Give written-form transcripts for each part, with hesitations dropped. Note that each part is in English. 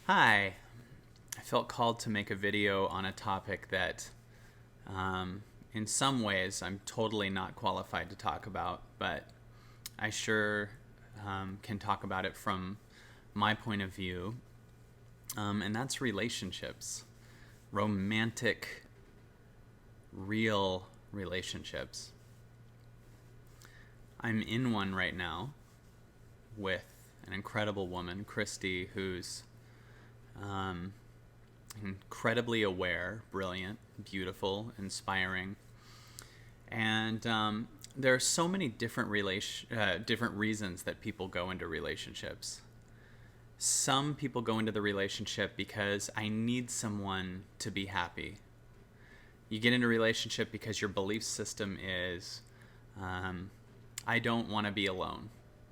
Hi. I felt called to make a video on a topic that, in some ways, I'm totally not qualified to talk about, but I sure can talk about it from my point of view, and that's relationships. Romantic, real relationships. I'm in one right now with an incredible woman, Christy, who's um, incredibly aware, brilliant, beautiful, inspiring, and there are so many different reasons that people go into relationships. Some people go into the relationship because I need someone to be happy. You get into a relationship because your belief system is, um, I don't want to be alone.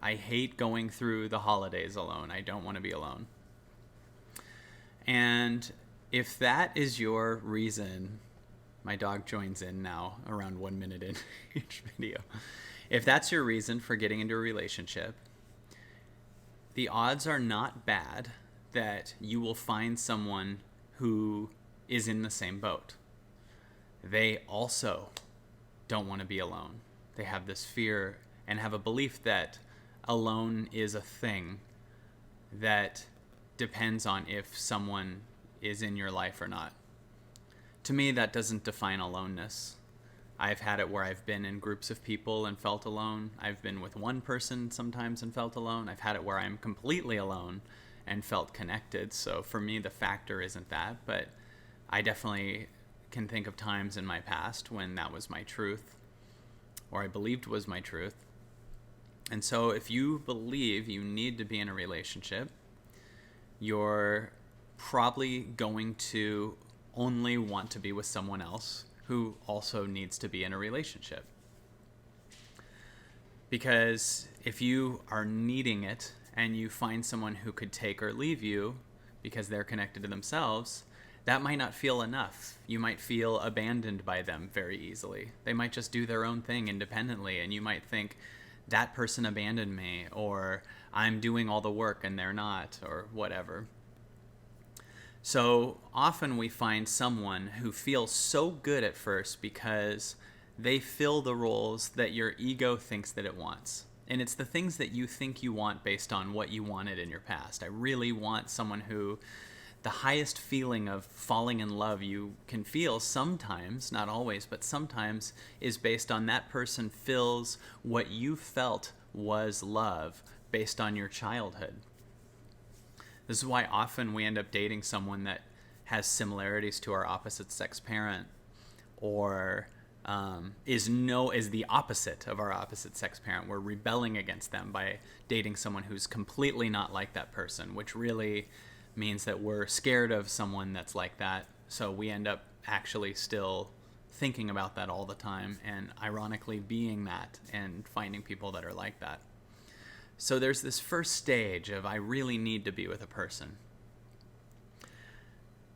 I hate going through the holidays alone. I don't want to be alone. And if that is your reason, my dog joins in now around 1 minute in each video. If that's your reason for getting into a relationship, the odds are not bad that you will find someone who is in the same boat. They also don't want to be alone. They have this fear and have a belief that alone is a thing that depends on if someone is in your life or not. To me, that doesn't define aloneness. I've had it where I've been in groups of people and felt alone. I've been with one person sometimes and felt alone. I've had it where I'm completely alone and felt connected. So for me, the factor isn't that, but I definitely can think of times in my past when that was my truth, or I believed was my truth. And so if you believe you need to be in a relationship, you're probably going to only want to be with someone else who also needs to be in a relationship. Because if you are needing it and you find someone who could take or leave you because they're connected to themselves, that might not feel enough. You might feel abandoned by them very easily. They might just do their own thing independently, and you might think, that person abandoned me, or I'm doing all the work and they're not, or whatever. So often we find someone who feels so good at first because they fill the roles that your ego thinks that it wants. And it's the things that you think you want based on what you wanted in your past. I really want someone who, the highest feeling of falling in love you can feel sometimes, not always, but sometimes, is based on that person fills what you felt was love based on your childhood. This is why often we end up dating someone that has similarities to our opposite sex parent, or is the opposite of our opposite sex parent. We're rebelling against them by dating someone who's completely not like that person, which really means that we're scared of someone that's like that. So we end up actually still thinking about that all the time, and ironically being that and finding people that are like that. So there's this first stage of I really need to be with a person.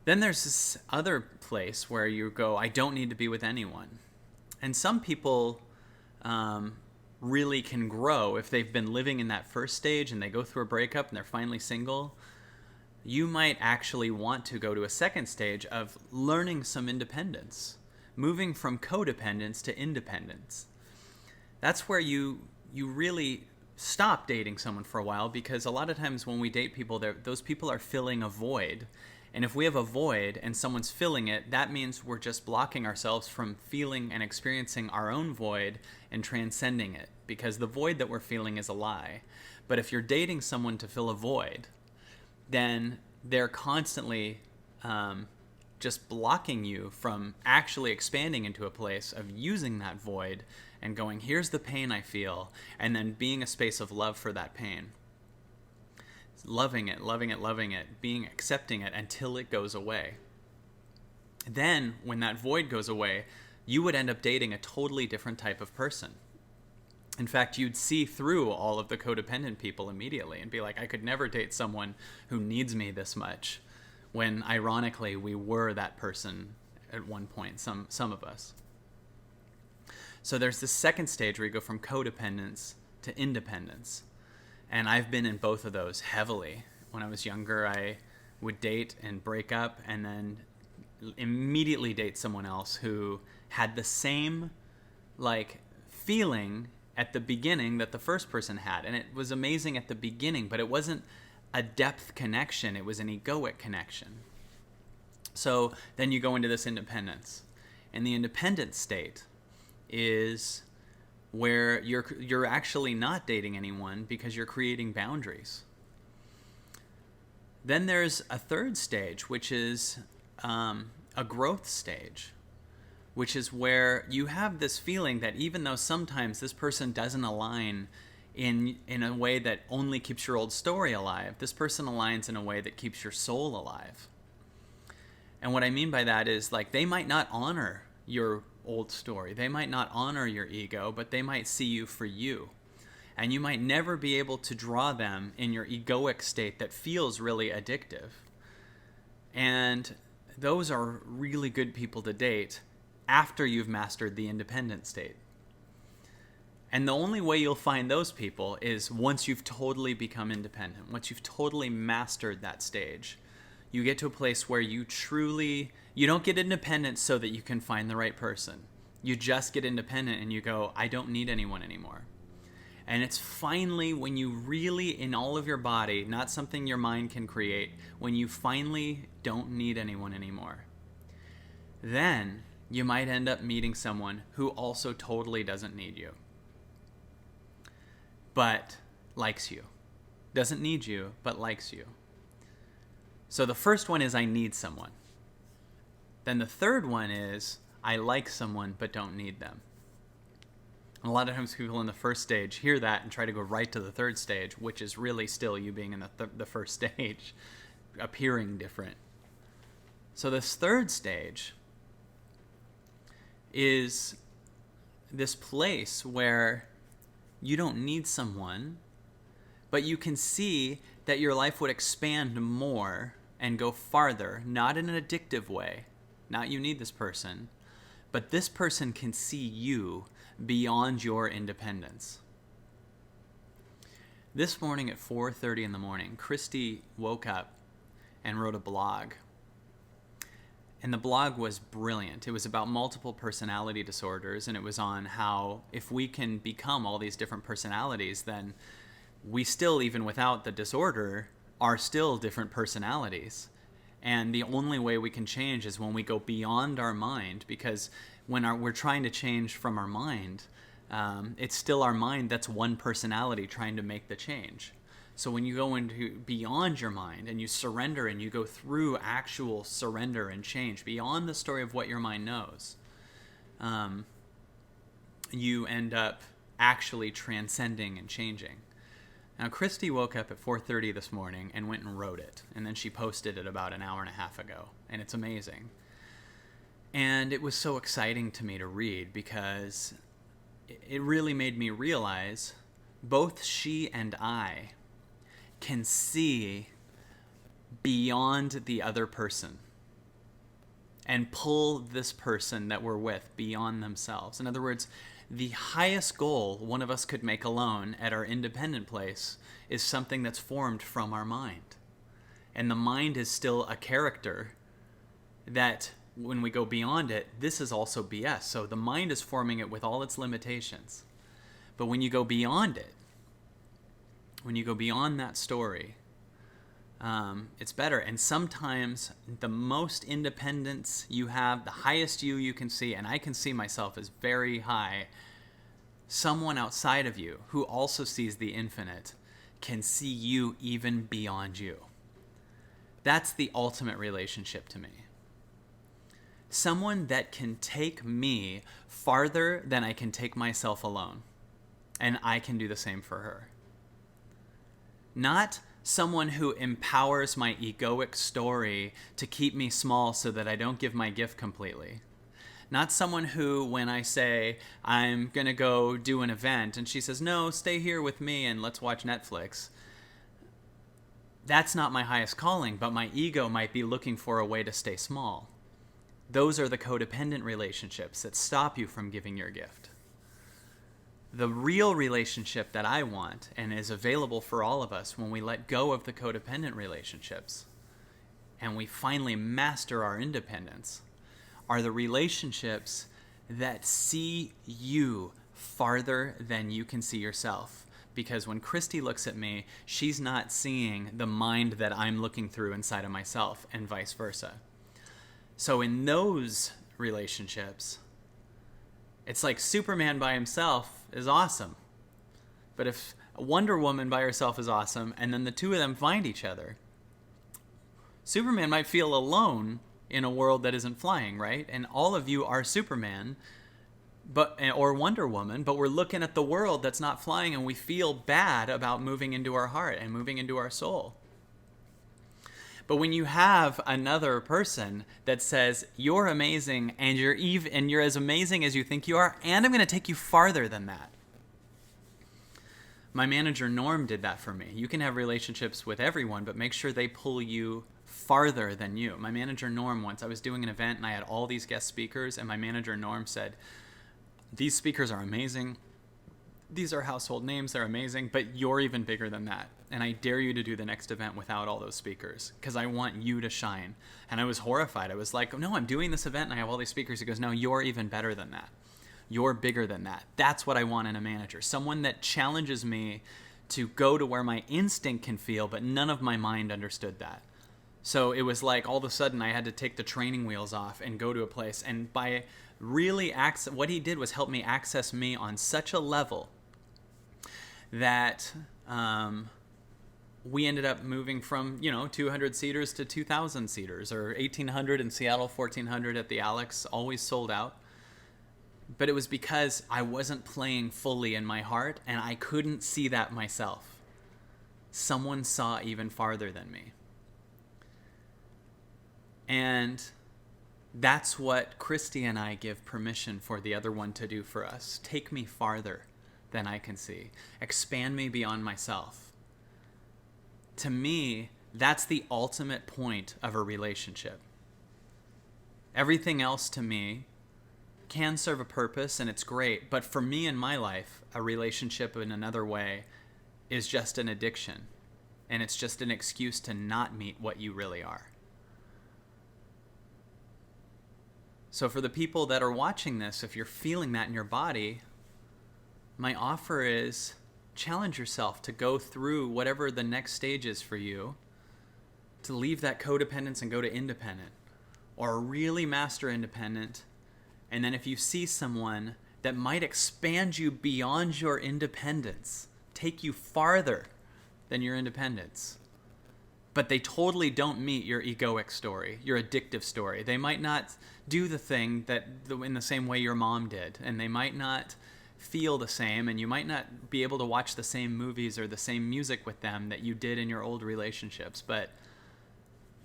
Then there's this other place where you go, I don't need to be with anyone. And some people really can grow if they've been living in that first stage and they go through a breakup and they're finally single. You might actually want to go to a second stage of learning some independence, moving from codependence to independence. That's where you really stop dating someone for a while, because a lot of times when we date people, those people are filling a void. And if we have a void and someone's filling it, that means we're just blocking ourselves from feeling and experiencing our own void and transcending it, because the void that we're feeling is a lie. But if you're dating someone to fill a void, then they're constantly just blocking you from actually expanding into a place of using that void and going, here's the pain I feel, and then being a space of love for that pain. Loving it, loving it, loving it, being accepting it until it goes away. Then, when that void goes away, you would end up dating a totally different type of person. In fact, you'd see through all of the codependent people immediately and be like, I could never date someone who needs me this much, when ironically we were that person at one point, some of us. So there's this second stage where you go from codependence to independence. And I've been in both of those heavily. When I was younger, I would date and break up and then immediately date someone else who had the same like feeling at the beginning that the first person had. And it was amazing at the beginning, but it wasn't a depth connection, it was an egoic connection. So then you go into this independence. And the independent state is where you're actually not dating anyone because you're creating boundaries. Then there's a third stage, which is a growth stage, which is where you have this feeling that even though sometimes this person doesn't align in a way that only keeps your old story alive, this person aligns in a way that keeps your soul alive. And what I mean by that is, like, they might not honor your old story. They might not honor your ego, but they might see you for you. And you might never be able to draw them in your egoic state that feels really addictive. And those are really good people to date after you've mastered the independent state. And the only way you'll find those people is once you've totally become independent, once you've totally mastered that stage. You get to a place where you don't get independent so that you can find the right person. You just get independent and you go, I don't need anyone anymore. And it's finally when you really, in all of your body, not something your mind can create, when you finally don't need anyone anymore. Then you might end up meeting someone who also totally doesn't need you, but likes you. Doesn't need you, but likes you. So the first one is I need someone. Then the third one is I like someone but don't need them. And a lot of times people in the first stage hear that and try to go right to the third stage, which is really still you being in the first stage, appearing different. So this third stage is this place where you don't need someone, but you can see that your life would expand more and go farther, not in an addictive way, not you need this person, but this person can see you beyond your independence. This morning at 4:30 in the morning, Christy woke up and wrote a blog. And the blog was brilliant. It was about multiple personality disorders, and it was on how if we can become all these different personalities, then we still, even without the disorder, are still different personalities. And the only way we can change is when we go beyond our mind, because when we're trying to change from our mind, it's still our mind that's one personality trying to make the change. So when you go into beyond your mind and you surrender and you go through actual surrender and change beyond the story of what your mind knows, you end up actually transcending and changing. Now, Christy woke up at 4:30 this morning and went and wrote it. And then she posted it about an hour and a half ago. And it's amazing. And it was so exciting to me to read because it really made me realize both she and I can see beyond the other person and pull this person that we're with beyond themselves. In other words, the highest goal one of us could make alone at our independent place is something that's formed from our mind. And the mind is still a character that when we go beyond it, this is also BS. So the mind is forming it with all its limitations. But when you go beyond it, when you go beyond that story, it's better. And sometimes the most independence you have, the highest you can see, and I can see myself as very high, someone outside of you who also sees the infinite can see you even beyond you. That's the ultimate relationship to me. Someone that can take me farther than I can take myself alone. And I can do the same for her. Not someone who empowers my egoic story to keep me small so that I don't give my gift completely. Not someone who, when I say, I'm going to go do an event, and she says, no, stay here with me and let's watch Netflix. That's not my highest calling, but my ego might be looking for a way to stay small. Those are the codependent relationships that stop you from giving your gift. The real relationship that I want and is available for all of us when we let go of the codependent relationships and we finally master our independence are the relationships that see you farther than you can see yourself. Because when Christy looks at me, she's not seeing the mind that I'm looking through inside of myself, and vice versa. So in those relationships, it's like Superman by himself is awesome. But if Wonder Woman by herself is awesome, and then the two of them find each other, Superman might feel alone in a world that isn't flying, right? And all of you are Superman, or Wonder Woman, but we're looking at the world that's not flying, and we feel bad about moving into our heart and moving into our soul. But when you have another person that says, you're amazing, and you're as amazing as you think you are, and I'm going to take you farther than that. My manager Norm did that for me. You can have relationships with everyone, but make sure they pull you farther than you. My manager Norm, once I was doing an event and I had all these guest speakers, and my manager Norm said, these speakers are amazing. These are household names. They're amazing, but you're even bigger than that. And I dare you to do the next event without all those speakers because I want you to shine. And I was horrified. I was like, no, I'm doing this event and I have all these speakers. He goes, no, you're even better than that. You're bigger than that. That's what I want in a manager. Someone that challenges me to go to where my instinct can feel, but none of my mind understood that. So it was like all of a sudden I had to take the training wheels off and go to a place. And by really what he did was help me access me on such a level that we ended up moving from 200 seaters to 2,000 seaters, or 1,800 in Seattle, 1,400 at the Alex, always sold out. But it was because I wasn't playing fully in my heart, and I couldn't see that myself. Someone saw even farther than me. And that's what Christy and I give permission for the other one to do for us. Take me farther than I can see. Expand me beyond myself. To me, that's the ultimate point of a relationship. Everything else to me can serve a purpose and it's great, but for me in my life, a relationship in another way is just an addiction, and it's just an excuse to not meet what you really are. So for the people that are watching this, if you're feeling that in your body, my offer is challenge yourself to go through whatever the next stage is for you, to leave that codependence and go to independent, or really master independent. And then if you see someone that might expand you beyond your independence, take you farther than your independence, but they totally don't meet your egoic story, your addictive story. They might not do the thing in the same way your mom did, and they might not feel the same, and you might not be able to watch the same movies or the same music with them that you did in your old relationships, but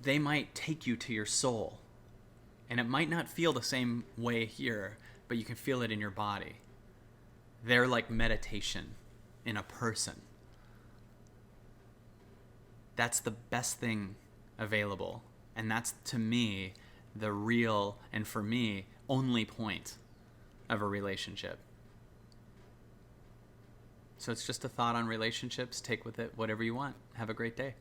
they might take you to your soul. And it might not feel the same way here, but you can feel it in your body. They're like meditation in a person. That's the best thing available. And that's, to me, the real, and for me, only point of a relationship. So it's just a thought on relationships. Take with it whatever you want. Have a great day.